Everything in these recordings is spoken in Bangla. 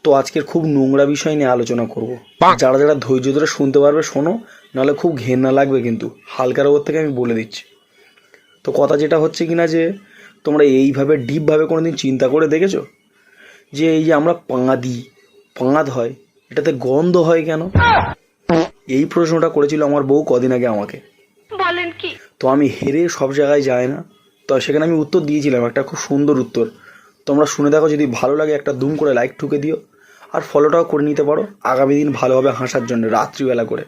তো আজকের খুব নোংরা বিষয় নিয়ে আলোচনা করব। যারা যারা ধৈর্য ধরে শুনতে পারবে শোনো, নাহলে খুব ঘেন্না লাগবে কিন্তু হালকার ওপর থেকে আমি বলে দিচ্ছি। তো কথা যেটা হচ্ছে কিনা যে তোমরা এইভাবে ডিপভাবে কোনোদিন চিন্তা করে দেখেছো যে এই যে আমরা পাঙা দিই, পাঙাদ হয়, এটাতে গন্ধ হয় কেন? এই প্রশ্নটা করেছিল আমার বউ কদিন আগে আমাকে। বলেন কি? তো আমি হেরে সব জায়গায় যাই না, তো সেখানে আমি উত্তর দিয়েছিলাম একটা খুব সুন্দর উত্তর। তোমরা শুনে দেখো, যদি ভালো লাগে একটা দুম করে লাইক ঠুকে দিও, আর ফলোটাও করে নিতে পারো আগামী দিন ভালোভাবে হাসার জন্য রাত্রিবেলা করে।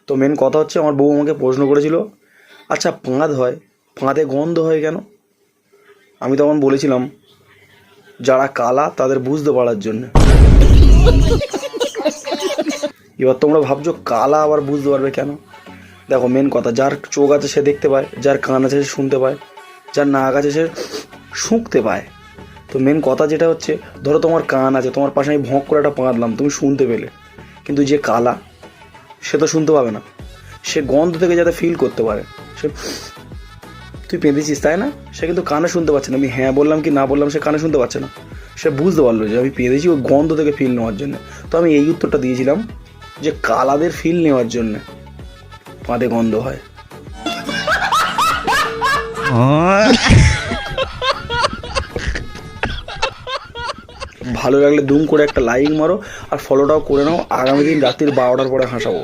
তো মেন কথা হচ্ছে আমার বউ আমাকে প্রশ্ন করেছিল, আচ্ছা পাঁদ হয়, পাঁদে গন্ধ হয় কেন? আমি তখন বলেছিলাম যারা কালা তাদের বুঝতে পারার জন্য। এবার তোমরা ভাবছো কালা আবার বুঝতে পারবে কেন? দেখো মেন কথা, যার চোখ আছে সে দেখতে পায়, যার কান আছে সে শুনতে পায়, যার নাক আছে সে শুঁকতে পায়। তো মেন কথা যেটা হচ্ছে, ধরো তোমার কান আছে, তোমার পাশে আমি ভোঁক করে একটা পাঁদলাম, তুমি শুনতে পেলে, কিন্তু যে কালা সে তো শুনতে পাবে না, সে গন্ধ থেকে যাতে ফিল করতে পারে। সে তুই পেঁদেছিস তাই না, সে কিন্তু কানে শুনতে পাচ্ছে না, আমি হ্যাঁ বললাম কি না বললাম সে কানে শুনতে পাচ্ছে না, সে বুঝতে পারলো যে আমি পেঁদেছি ওই গন্ধ থেকে ফিল নেওয়ার জন্য। তো আমি এই উত্তরটা দিয়েছিলাম যে কালাদের ফিল নেওয়ার জন্য পাঁদে গন্ধ হয়। ভালো লাগলে দুম করে একটা লাইক মারো, আর ফলোটাও করে নাও। আগামী দিন রাত্রির 12টার পরে হাসাবো।